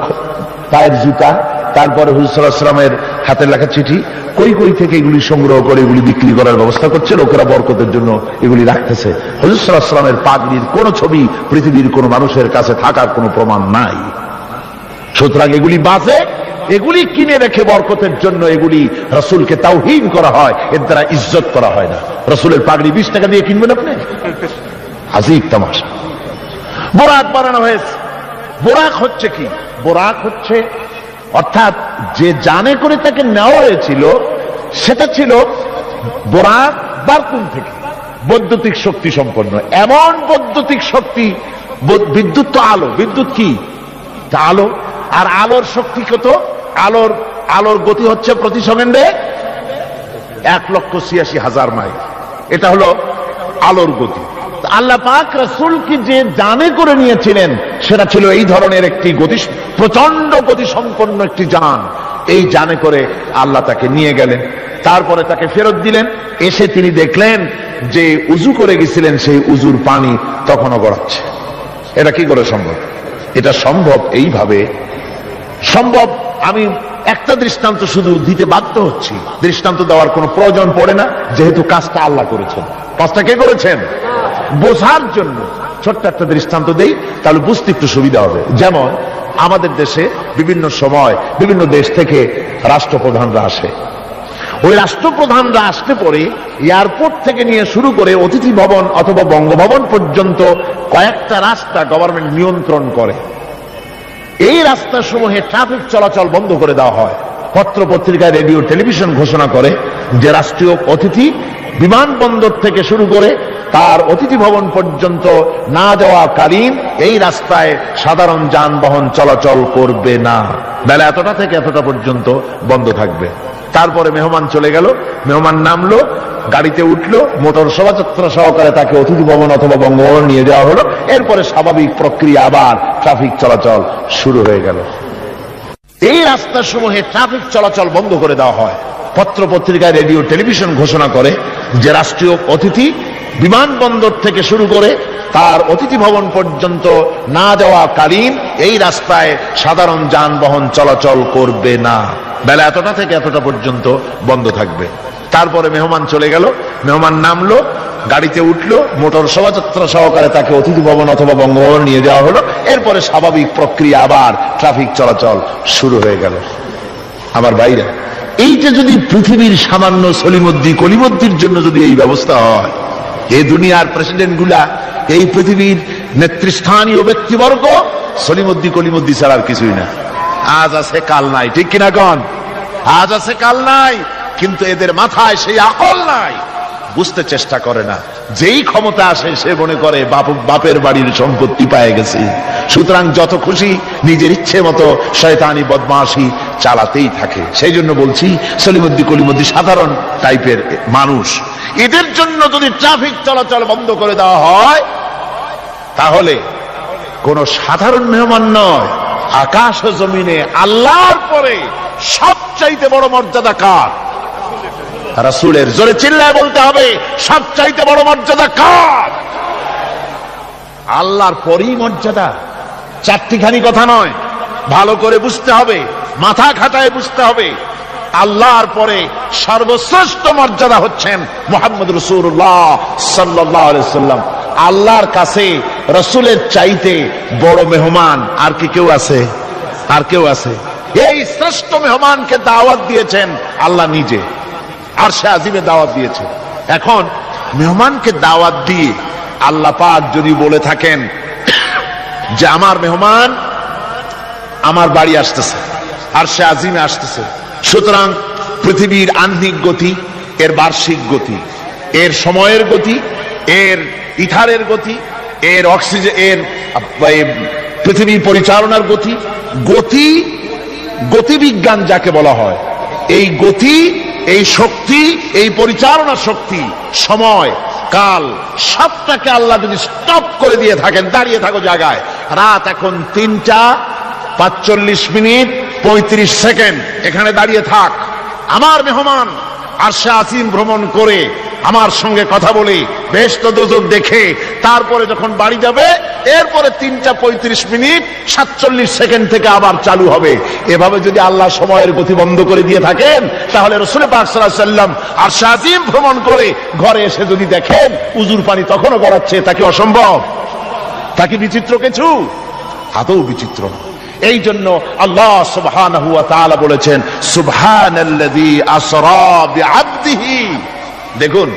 পায়ের জুতা, তারপরে হুজুর সাল্লাল্লাহু আলাইহি ওয়াসাল্লামের হাতের লেখা চিঠি, কই কই থেকে এগুলি সংগ্রহ করে এগুলি বিক্রি করার ব্যবস্থা করছে লোকেরা, বরকতের জন্য এগুলি রাখতেছে। হুজুর সাল্লাল্লাহু আলাইহি ওয়াসাল্লামের পাগড়ির কোন ছবি পৃথিবীর কোন মানুষের কাছে থাকার কোন প্রমাণ নাই। সুতরাং এগুলি বাজে, এগুলি কিনে রেখে বরকতের জন্য এগুলি রাসূলকে তাওহীন করা হয়, এর দ্বারা ইজ্জত করা হয় না। রাসূলের পাগড়ি 20 টাকা দিয়ে কিনবেন আপনি? আজিব তামাশা। বোরাক বানানো হয়েছে। বোরাক হচ্ছে কি? বোরাক হচ্ছে অর্থাৎ যে জানে করে তাকে নেওয়া হয়েছিল, সেটা ছিল বোরাক বারকুন থেকে বৈদ্যুতিক শক্তি সম্পন্ন, এমন বৈদ্যুতিক শক্তি। বিদ্যুৎ তো আলো, বিদ্যুৎ কি তা আলো, আর আলোর শক্তি কত? আলোর গতি হচ্ছে প্রতি সেকেন্ডে 1,86,000 মাইল। এটা হলো আলোর গতি। আল্লাহ পাক রাসূলকে যে জানে করে নিয়েছিলেন সেটা ছিল এই ধরনের একটি গতি, প্রচন্ড গতি সম্পন্ন একটি যান। এই জানে করে আল্লাহ তাকে নিয়ে গেলেন, তারপরে তাকে ফেরত দিলেন। এসে তিনি দেখলেন যে উজু করে গেছিলেন সেই উজুর পানি তখনও গড়াচ্ছে। এটা কি করে সম্ভব? এটা সম্ভব এইভাবে সম্ভব। আমি একটা দৃষ্টান্ত শুধু দিতে বাধ্য হচ্ছি, দৃষ্টান্ত দেওয়ার কোনো প্রয়োজন পড়ে না, যেহেতু কাজটা আল্লাহ করেছেন। কাজটা কে করেছেন? বোঝার জন্য ছোট্ট একটা দৃষ্টান্ত দেই, তাহলে বুঝতে একটু সুবিধা হবে। যেমন আমাদের দেশে বিভিন্ন সময় বিভিন্ন দেশ থেকে রাষ্ট্রপ্রধানরা আসে। ওই রাষ্ট্রপ্রধানরা আসতে পরে এয়ারপোর্ট থেকে নিয়ে শুরু করে অতিথি ভবন অথবা বঙ্গভবন পর্যন্ত কয়েকটা রাস্তা গভর্নমেন্ট নিয়ন্ত্রণ করে। এই রাস্তাসমূহে ট্রাফিক চলাচল বন্ধ করে দেওয়া হয়। পত্র পত্রিকায়, রেডিও, টেলিভিশন ঘোষণা করে যে রাষ্ট্রীয় অতিথি বিমানবন্দর থেকে শুরু করে তার অতিথি ভবন পর্যন্ত না যাওয়াকালীন এই রাস্তায় সাধারণ যানবাহন চলাচল করবে না, বেলা এতটা থেকে এতটা পর্যন্ত বন্ধ থাকবে। তারপরে মেহমান চলে গেল, মেহমান নামলো, গাড়িতে উঠলো, মোটর শোভাযাত্রা সহকারে তাকে অতিথি ভবন অথবা বঙ্গভবন নিয়ে যাওয়া হলো। এরপরে স্বাভাবিক প্রক্রিয়া, আবার ট্রাফিক চলাচল শুরু হয়ে গেল। এই রাস্তাসমূহে ট্রাফিক চলাচল বন্ধ করে দেওয়া হয়। পত্র পত্রিকায়, রেডিও, টেলিভিশন ঘোষণা করে যে রাষ্ট্রীয় অতিথি বিমানবন্দর থেকে শুরু করে তার অতিথি ভবন পর্যন্ত না যাওয়াকালীন এই রাস্তায় সাধারণ যানবাহন চলাচল করবে না, বেলা এতটা থেকে এতটা পর্যন্ত বন্ধ থাকবে। তারপরে মেহমান চলে গেল, মেহমান নামলো, গাড়িতে উঠলো, মোটর শোভাযাত্রা সহকারে তাকে অতিথি ভবন অথবা বঙ্গভবন নিয়ে যাওয়া হলো। এরপরে স্বাভাবিক প্রক্রিয়া, আবার ট্রাফিক চলাচল শুরু হয়ে গেল। আমার ভাইরা, এইটা যদি পৃথিবীর সামান্য সলিমদ্দি কলিমদ্দির জন্য যদি এই ব্যবস্থা হয়, এই দুনিয়ার প্রেসিডেন্ট গুলা, এই পৃথিবীর নেতৃস্থানীয় ব্যক্তিবর্গ সলিমদ্দি কলিমদ্দি ছাড়া আর কিছুই না। আজ আছে কাল নাই, ঠিক কিনা কন? আজ আছে কাল নাই, কিন্তু এদের মাথায় সেই আকল নাই, বুঝতে চেষ্টা করে না। যেই ক্ষমতা আসে সে মনে করে বাপের বাড়ির সম্পত্তি পেয়ে গেছে, সুতরাং যত খুশি নিজের ইচ্ছে মতো শয়তানি বদমাশি চালাতেই থাকে। সেই জন্য বলছি, সলিমদ্দি কলিমদ্দি সাধারণ টাইপের মানুষ, এদের জন্য যদি ট্রাফিক চলাচল বন্ধ করে দেওয়া হয়, তাহলে কোন সাধারণ মেহমান নয়, আকাশ ও জমিনে আল্লাহর পরে সবচাইতে বড় মর্যাদা কার? রাসূলের। জোরে চিল্লায় বলতে হবে, সবচাইতে বড় মর্যাদা কার? আল্লাহর পরই মর্যাদা। চারটিখানি কথা নয়, ভালো করে বুঝতে হবে, মাথা খাটায় বুঝতে হবে। আল্লাহর পরে সর্বশ্রেষ্ঠ মর্যাদা হচ্ছেন মুহাম্মদ রাসূলুল্লাহ সাল্লাল্লাহু আলাইহি ওয়াসাল্লাম। আল্লাহর কাছে রাসূলের চাইতে বড় মেহমান আর কি কেউ আছে? আর কেউ আছে? এই শ্রেষ্ঠ মেহমানকে দাওয়াত দিয়েছেন আল্লাহ নিজে, আরশে আজিমে দাওয়াত দিয়েছে। এখন মেহমানকে দাওয়াত দিয়ে আল্লাহ পাক যদি বলে থাকেন যে আমার মেহমান আমার বাড়ি আসতেছে, আরশে আজিমে আসতেছে, সুতরাং পৃথিবীর আহ্নিক গতি, এর বার্ষিক গতি, এর সময়ের গতি, এর ইথারের গতি, এর অক্সিজেন, এর পৃথিবীর পরিচালনার গতি, গতিবিজ্ঞান যাকে বলা হয়, এই গতি, এই শক্তি, এই পরিচালনা শক্তি, সময়, কাল, সবটাকে আল্লাহ যদি স্টপ করে দিয়ে থাকেন, দাঁড়িয়ে থাকো জায়গায়, রাত এখন 3:45:35, এখানে দাঁড়িয়ে থাক, আমার মেহমান আরশে আজিম ভ্রমণ করে আমার সঙ্গে কথা বলে বেহেশত দোজখ দেখে তারপরে যখন বাড়ি যাবে, এরপরে 3:35:47 থেকে আবার চালু হবে। এভাবে যদি আল্লাহ সময়ের গতি বন্ধ করে দিয়ে থাকেন, তাহলে রাসূল পাক সাল্লাল্লাহু আলাইহি ওয়াসাল্লাম আরশে আজিম ভ্রমণ করে ঘরে এসে যদি দেখেন উজুর পানি তখনও গড়াচ্ছে, তা কি অসম্ভব? তা কি বিচিত্র কিছু? আদৌ বিচিত্র না। এই জন্য আল্লাহ সুবহানাহু ওয়া তাআলা বলেছেন, সুবহানাল্লাযী আসরা বিআবদিহি। দেখুন,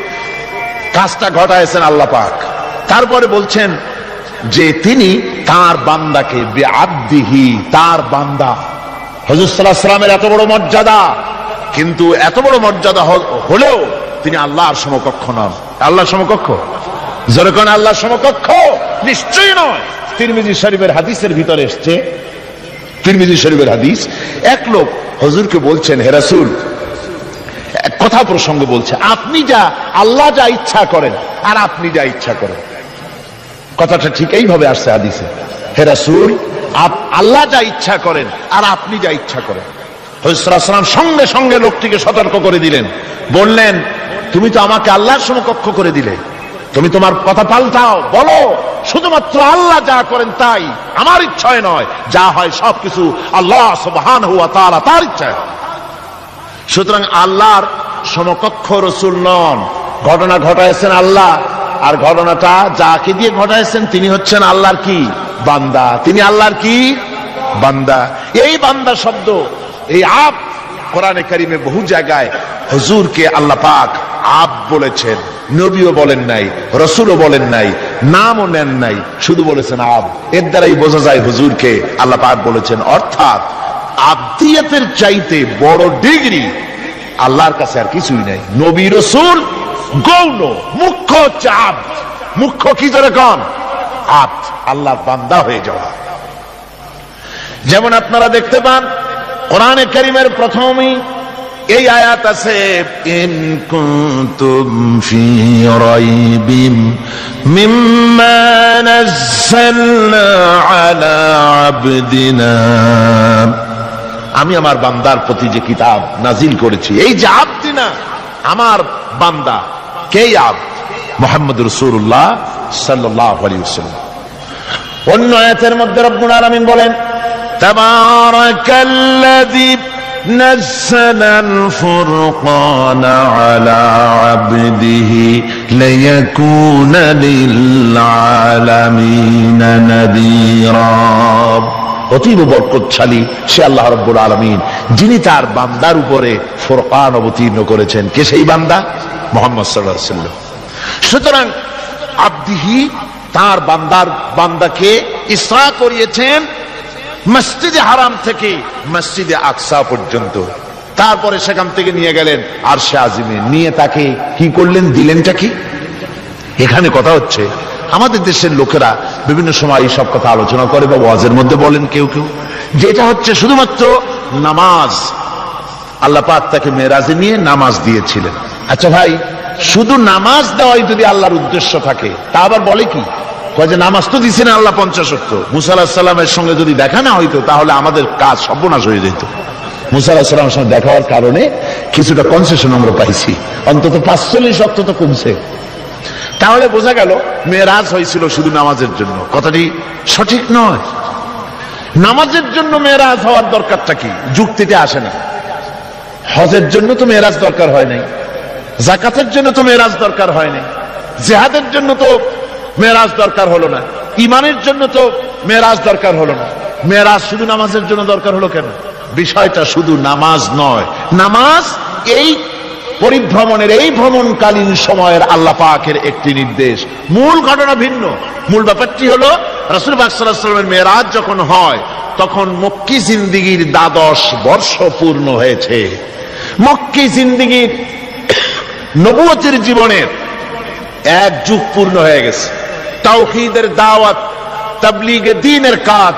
কাজটা ঘটায়ছেন আল্লাহ পাক, তারপরে বলছেন যে তিনি তার বান্দাকে, বিআবদিহি, তার বান্দা। হুজুর সাল্লাল্লাহু আলাইহি ওয়াসাল্লামের এত বড় মর্যাদা, কিন্তু এত বড় মর্যাদা হলেও তিনি আল্লাহর সমকক্ষ নন। আল্লাহর সমকক্ষ যেরকম আল্লাহর সমকক্ষ নিশ্চয়ই নয়। তিরমিজি শরীফের হাদিসের ভিতরে এসছে, তিরমিজি শরীফের হাদিস, এক লোক হুজুরকে বলছেন, হে রাসূল, কথা প্রসঙ্গে বলছে, আপনি যা আল্লাহ যা ইচ্ছা করেন আর আপনি যা ইচ্ছা করেন, কথাটা ঠিক এইভাবে আসছে হাদিসে। হে রাসূল, আল্লাহ যা ইচ্ছা করেন আর আপনি যা ইচ্ছা করেন। হুজুর সাল্লাল্লাহু আলাইহি ওয়াসাল্লাম সঙ্গে সঙ্গে লোকটিকে সতর্ক করে দিলেন, বললেন, তুমি তো আমাকে আল্লাহর সমকক্ষ করে দিলে, তুমি তোমার কথা পাল্টাও, বলো শুধুমাত্র আল্লাহ যা করেন তাই, আমার ইচ্ছায় নয়, যা হয় সবকিছু আল্লাহ সুবহানাহু ওয়া তাআলা তার ইচ্ছায়। সুতরাং আল্লাহর সমকক্ষ রাসূল নন, ঘটনা ঘটাইছেন আল্লাহ, আর ঘটনাটা যাকে দিয়ে ঘটাইছেন তিনি হচ্ছেন আল্লাহর কি বান্দা, তিনি আল্লাহর কি বান্দা। এই বান্দা শব্দ, এই আব কোরআনে কারিমে বহু জায়গায় হুজুরকে আল্লাহ পাক আব বলেছেন, নবীও বলেন নাই, রাসূলও বলেন নাই, নামও নেন নাই, শুধু বলেছেন আব। এর দ্বারাই বোঝা যায় হুজুরকে আল্লাহ পাক বলেছেন। অর্থাৎ আব্দিয়াতের চাইতে বড় ডিগ্রি আল্লাহর কাছে আর কিছুই নাই। নবী রাসূল গৌণ, মুখ্য হচ্ছে আব্দ। মুখ্য কি ধরে কন? আব্দ, আল্লাহর বান্দা হয়ে যাওয়া। যেমন আপনারা দেখতে পান কোরআনে কারীমের প্রথমেই এই আয়াত আছে, ইন কুনতুম ফি রাইবিম মিম্মা নাযালনা আলা আবদিনা, আমি আমার বান্দার প্রতি যে কিতাব নাজিল করেছি, এই যে আবদিনা আমার বান্দা, কে আবদ? মুহাম্মদুর রাসূলুল্লাহ সাল্লাল্লাহু আলাইহি ওয়াসাল্লাম। অন্য আয়াতের মধ্যে রব্বুল আলামিন বলেন, তাবারাকাল্লাযী নাযালাল ফুরকানা আলা আবদিহি লিয়াকুনা লিল আলামিনা নাযীরা। অতীব বরকতশালী সে আল্লাহ রাব্বুল আলামিন, যিনি তার বান্দার উপরে ফুরকান অবতীর্ণ করেছেন। কে সেই বান্দা? মুহাম্মদ সাল্লাল্লাহু আলাইহি ওয়াসাল্লাম। সুতরাং আবদিহি, তার বান্দাকে ইসরা করিয়েছেন মসজিদে হারাম থেকে মসজিদে আকসা পর্যন্ত, তারপরে সেখান থেকে নিয়ে গেলেন আরশে আজিমে, নিয়ে তাকে কি করলেন, দিলেনটা কি? এখানে কথা হচ্ছে, আমাদের দেশের লোকেরা বিভিন্ন সময় এইসব কথা আলোচনা করে বা ওয়াজের মধ্যে বলেন কেউ কেউ, যেটা হচ্ছে শুধুমাত্র নামাজ। আল্লাহ পাক তাকে মেরাজে নিয়ে নামাজ দিয়েছিলেন। আচ্ছা ভাই, শুধু নামাজ দেওয়াই যদি আল্লাহর উদ্দেশ্য থাকে, তা আবার বলে কি, যে নামাজ তো দিচ্ছেন আল্লাহ 50 ওয়াক্ত, মুসা আলাইহিস সালামের সঙ্গে যদি দেখা না হইতো তাহলে আমাদের কাজ সর্বনাশ হয়ে যেত। মুসা আলাইহিস সালামের সঙ্গে দেখা হওয়ার কারণে কিছুটা কনসেশন আমরা পাইছি, অন্তত 45 ওয়াক্ত তো কমছে। তাহলে বোঝা গেল মেরাজ হয়েছিল শুধু নামাজের জন্য। কথাটি সঠিক নয়। নামাজের জন্য মেরাজ হওয়ার দরকারটা কি? যুক্তিতে আসে না। হজের জন্য তো মেরাজ দরকার হয় নাই, যাকাতের জন্য তো মেরাজ দরকার হয় নাই, জিহাদের জন্য তো মেরাজ দরকার হলো না, ইমানের জন্য তো মেরাজ দরকার হলো না। মেরাজ শুধু নামাজের জন্য দরকার হলো কেন? বিষয়টা শুধু নামাজ নয়, নামাজ এই পরিভ্রমণের, এই ভ্রমণকালীন সময়ের আল্লাহ পাকের একটি নির্দেশ। মূল ঘটনা ভিন্ন। মূল ব্যাপারটি হলো রাসূল পাক সাল্লাল্লাহু আলাইহি ওয়াসাল্লামের মেরাজ যখন হয় তখন মক্কি জিন্দেগীর 12 বর্ষ পূর্ণ হয়েছে। মক্কি জিন্দেগীর নবুয়তের জীবনের 1 যুগ পূর্ণ হয়ে গেছে। তাওহীদের দাওয়াত, তাবলীগে দ্বীনের কাজ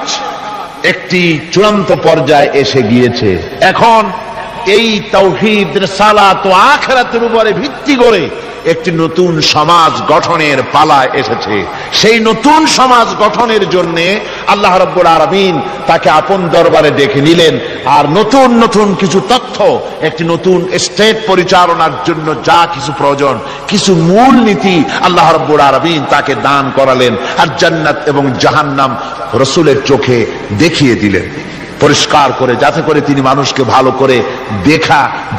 একটি চূড়ান্ত পর্যায়ে এসে গিয়েছে। এখন এই তাওহীদ, রিসালাত ও আখিরাতের উপরে ভিত্তি করে একটি নতুন সমাজ গঠনের পালা এসেছে। সেই নতুন সমাজ গঠনের জন্য আল্লাহ রাব্বুল আলামিন তাকে আপন দরবারে ডেকে নিলেন, আর নতুন নতুন কিছু তথ্য, একটি নতুন স্টেট পরিচালনার জন্য যা কিছু প্রয়োজন, কিছু মূল নীতি আল্লাহ রাব্বুল আলামিন তাকে দান করালেন, আর জান্নাত এবং জাহান্নাম রাসূলের চোখে দেখিয়ে দিলেন পরিষ্কার করে, যাতে করে তিনি মানুষকে ভালো করে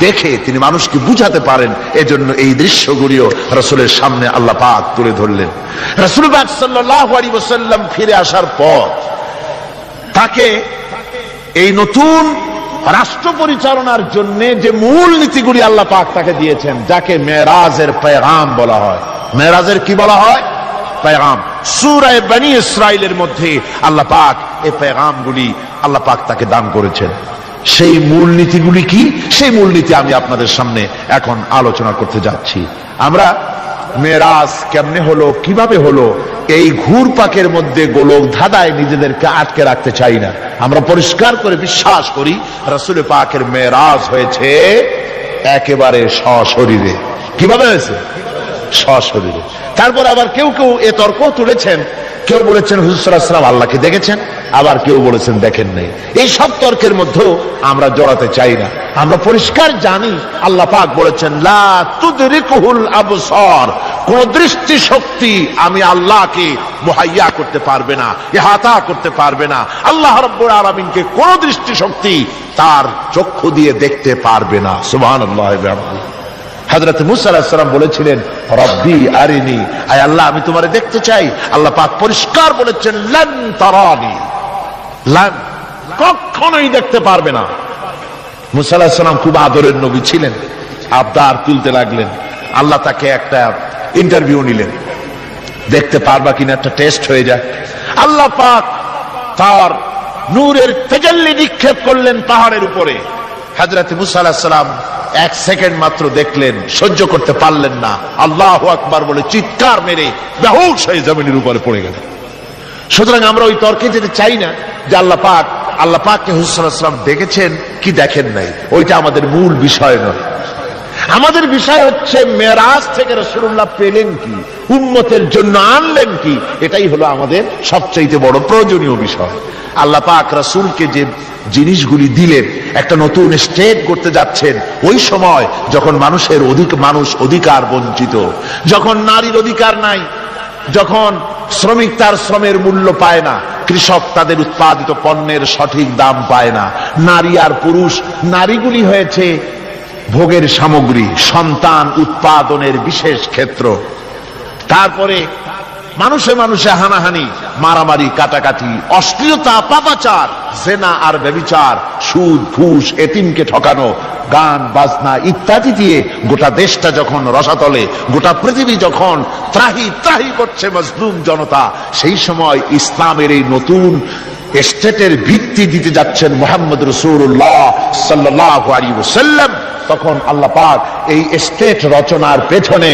দেখে তিনি মানুষকে বুঝাতে পারেন। এজন্য এই দৃশ্যগুলিও রাসূলের সামনে আল্লাহ পাক তুলে ধরলেন। রাসূল পাক সাল্লাল্লাহু আলাইহি ওয়াসাল্লাম ফিরে আসার পর তাকে এই নতুন রাষ্ট্র পরিচালনার জন্য যে মূল নীতিগুলি আল্লাহ পাক তাকে দিয়েছেন, যাকে মেরাজের পেগাম বলা হয়। মেরাজের কি বলা হয়? পেগাম। সূরা বনী ইসরাইলের মধ্যে আল্লাহ পাক এই পেগামগুলি আল্লাহ পাক তাকে দান করেছেন। সেই মূলনীতিগুলি কি, সেই মূলনীতি আমি আপনাদের সামনে এখন আলোচনা করতে যাচ্ছি। আমরা মেরাজ কেমনে হলো, কিভাবে হলো, এই ঘুরপাকের মধ্যে গোলক ধাঁধায় নিজেদেরকে আটকে রাখতে চাই না। আমরা পরিষ্কার করে বিশ্বাস করি রাসূল পাকের মেরাজ হয়েছে একেবারে সশরীরে। কিভাবে হয়েছে? সশরীরে। তারপর আবার কেউ কেউ এ তর্ক তুলেছেন, কেউ বলেছেন হুজুর সাল্লাল্লাহু আলাইহি ওয়াসাল্লাম আল্লাহকে দেখেছেন, আবার কেউ বলেছেন দেখেন নাই। এই সব তর্কের মধ্যেও আমরা জড়াতে চাই না। আমরা পরিষ্কার জানি আল্লাহ পাক বলেছেন লা তুদরিকুহুল আবসার, কোন দৃষ্টি শক্তি আমি আল্লাহকে মুহাইয়া করতে পারবে না, ইহাতা করতে পারবে না। আল্লাহ রাব্বুল আলামিনকে কোন দৃষ্টি শক্তি তার চক্ষু দিয়ে দেখতে পারবে না। সুবহানাল্লাহ। হযরত মুসা আলাইহিস সালাম বলেছিলেন রব্বি আরিনি, আয় আল্লাহ আমি তোমারে দেখতে চাই। আল্লাহ পাক পরিষ্কার বলেছেন লান তারানি, লান, কখনোই দেখতে পারবে না। মুসা আলাইহিস সালাম খুব আদরের নবী ছিলেন, আবদার তুলতে লাগলেন। আল্লাহ তাকে একটা ইন্টারভিউ নিলেন, দেখতে পারবা কিনা একটা টেস্ট হয়ে যায়। আল্লাহ পাক তার নূরের তাজাল্লি নিক্ষেপ করলেন পাহাড়ের উপরে। হযরত মুসা আলাইহিস সালাম 1 সেকেন্ড মাত্র দেখলেন, সহ্য করতে পারলেন না, আল্লাহু আকবার বলে চিৎকার মেরে বেহুশ হয়ে জমিনের উপরে পড়ে গেলেন। সুতরাং আমরা ওই তর্কে যেতে চাই না যে আল্লাহ পাককে হুজুর সাল্লাল্লাহু আলাইহি ওয়াসাল্লাম দেখেছেন কি দেখেন নাই, ওইটা আমাদের মূল বিষয় নয়। আমাদের বিষয় হচ্ছে মেরাজ থেকে রাসূলুল্লাহ পেলেন কি, উম্মতের জন্য আনলেন কি, এটাই হলো আমাদের সবচেয়ে বড় প্রয়োজনীয় বিষয়। আল্লাহ পাক রাসূলকে যে জিনিসগুলি দিলেন, একটা নতুন স্টেট করতে যাচ্ছেন, ওই সময় যখন মানুষ অধিকার বঞ্চিত, যখন নারীর অধিকার নাই, যখন শ্রমিক তার শ্রমের মূল্য পায় না, কৃষক তাদের উৎপাদিত পণ্যের সঠিক দাম পায় না, নারী আর পুরুষ, নারীগুলি হয়েছে ভোগের সামগ্রী, সন্তান উৎপাদনের বিশেষ ক্ষেত্র। তারপরে মানুষে মানুষে হানাহানি, মারামারি, কাটাকাটি, অশ্লীলতা, পাপাচার, জেনা আর ব্যভিচার, সুদ, ঘুষ, এতিমকে ঠকানো, গান বাজনা ইত্যাদি দিয়ে গোটা দেশটা যখন রসাতলে, গোটা পৃথিবী যখন ত্রাহি ত্রাহি করছে মজলুম জনতা, সেই সময় ইসলামের এই নতুন স্টেটের ভিত্তি দিতে যাচ্ছেন মুহাম্মদ রাসূলুল্লাহ সাল্লাল্লাহু আলাইহি ওয়াসাল্লাম। তখন আল্লাহ পাক এই স্টেট রচনার পেছনে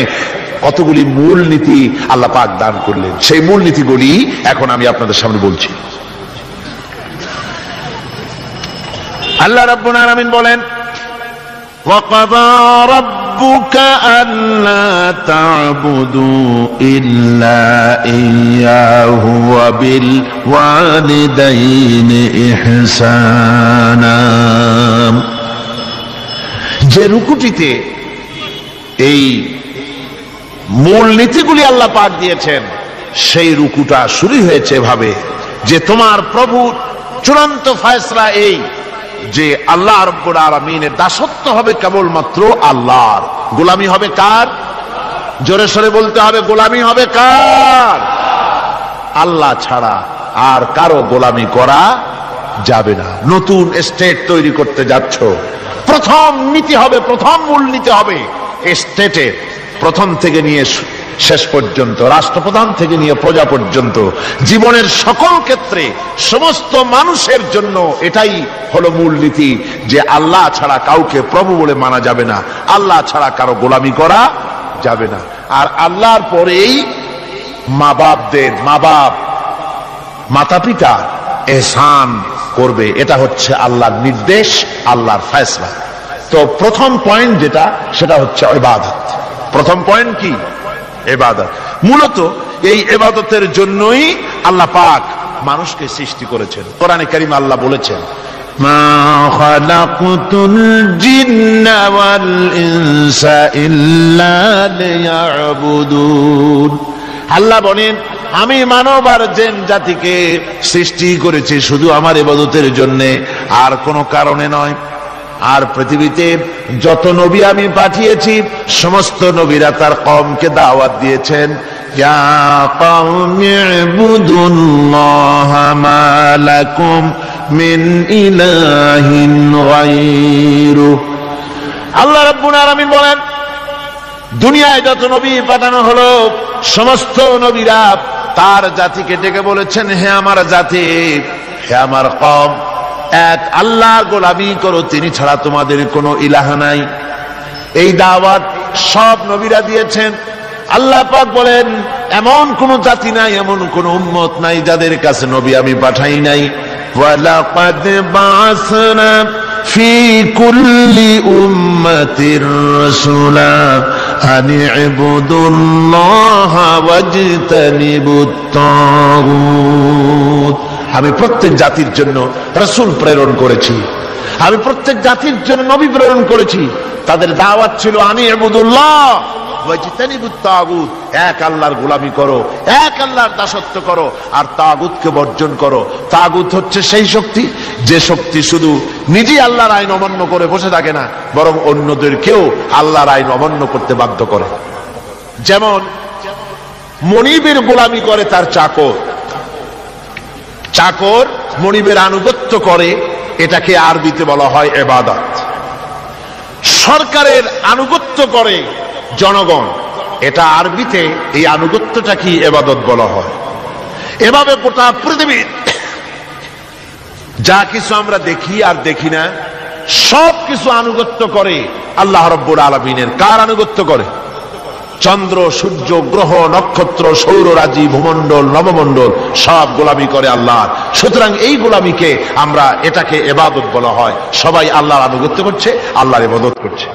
কতগুলি মূলনীতি আল্লাহ পাক দান করলেন। সেই মূলনীতিগুলি এখন আমি আপনাদের সামনে বলছি। আল্লাহ রাব্বুল আলামিন বলেন ওয়াকাযা রাব্বুকা আল্লা তা'বুদু ইল্লা ইয়্যাহু ওয়া বিল ওয়ালিদাইনি ইহসানা। যে রুকুটিতে এই মূলনীতিগুলি আল্লাহ পাক দিয়েছেন, সেই রুকুটা শুরু হয়েছে এভাবে যে তোমার প্রভু চূড়ান্ত ফয়সালা এই যে আল্লাহ রাব্বুল আলামিনের দাসত্ব হবে কেবলমাত্র আল্লাহর, গোলামি হবে কার? জোরে সরে বলতে হবে, গোলামি হবে কার? আল্লাহ ছাড়া আর কারো গোলামি করা যাবে না। নতুন স্টেট তৈরি করতে যাচ্ছ, প্রথম নীতি হবে, প্রথম মূলনীতি হবে স্টেটের, প্রথম থেকে নিয়ে শেষ পর্যন্ত, রাষ্ট্রপ্রধান থেকে নিয়ে প্রজা পর্যন্ত, জীবনের সকল ক্ষেত্রে সমস্ত মানুষের জন্য এটাই হলো মূলনীতি যে আল্লাহ ছাড়া কাউকে প্রভু বলে মানা যাবে না, আল্লাহ ছাড়া কারো গোলামি করা যাবে না। আর আল্লাহর পরেই মা বাপ মাতা পিতা এহসান করবে, এটা হচ্ছে আল্লাহর নির্দেশ, আল্লাহর ফয়সালা। তো প্রথম পয়েন্ট যেটা, সেটা হচ্ছে ইবাদত। প্রথম পয়েন্ট কি? ইবাদত। মূলত এই ইবাদতের জন্যই আল্লাহ পাক মানুষকে সৃষ্টি করেছেন। কোরআনে কারীমে আল্লাহ বলেছেন মা খালাকতুল জিন্না ওয়াল ইনসা ইল্লা লিয়াবুদুন। আল্লাহ বলেন আমি মানব আর জিন জাতিকে সৃষ্টি করেছি শুধু আমার ইবাদতের জন্য, আর কোনো কারণে নয়। আর পৃথিবীতে যত নবী আমি পাঠিয়েছি, সমস্ত নবীরা তার কওমকে দাওয়াত দিয়েছেন ইয়া কওমি ইবুদুল্লাহা মা লাকুম মিন ইলাহিন গায়রু। আল্লাহ রাব্বুল আলামিন বলেন দুনিয়ায় যত নবী পাঠানো হলো, সমস্ত নবীরা তার জাতিকে ডেকে বলেছেন হে আমার জাতি, হে আমার কওম, এক আল্লাহ গোলামি করো, তিনি ছাড়া তোমাদের কোনো ইলাহা নাই। এই দাওয়াত সব নবীরা দিয়েছেন। আল্লাহ পাক বলেন এমন কোন জাতি নাই, এমন কোন উম্মত নাই যাদের কাছে নবী আমি পাঠাই নাই। ওয়ালাকাদ বা'আসনা ফি কুল্লি উম্মাতির রাসূলা আন ইবুদুল্লাহা ওয়াজতানিবুত তাগুত। আমি প্রত্যেক জাতির জন্য রাসূল প্রেরণ করেছি, আমি প্রত্যেক জাতির জন্য নবী প্রেরণ করেছি। তাদের দাওয়াত ছিল আনি ইবুদুল্লাহ ওয়াজতানিবুত তাগুত, এক আল্লাহর গোলামি করো, এক আল্লাহর দাসত্ব করো, আর তাগুতকে বর্জন করো। তাগুত হচ্ছে সেই শক্তি যে শক্তি শুধু নিজেই আল্লাহর আইন অমান্য করে বসে থাকে না, বরং অন্যদেরকেও আল্লাহর আইন অমান্য করতে বাধ্য করে। যেমন মনিবের গোলামি করে তার চাকর, চাকর মনিবের আনুগত্য করে, এটাকে আরবিতে বলা হয় ইবাদত। সরকারের আনুগত্য করে জনগণ, এটা আরবিতে এই আনুগত্যটা কি ইবাদত বলা হয়। এভাবে গোটা পৃথিবীর যা কিছু আমরা দেখি আর দেখি না সব কিছু আনুগত্য করে আল্লাহ রাব্বুল আলামিনের। কার আনুগত্য করে? চন্দ্র, সূর্য, গ্রহ, নক্ষত্র, সৌররাজি, ভূমণ্ডল, নবমণ্ডল সব গোলামি করে আল্লাহ। সুতরাং এই গোলামিকে আমরা, এটাকে ইবাদত বলা হয়। সবাই আল্লাহর আনুগত্য করছে, আল্লাহর ইবাদত করছে।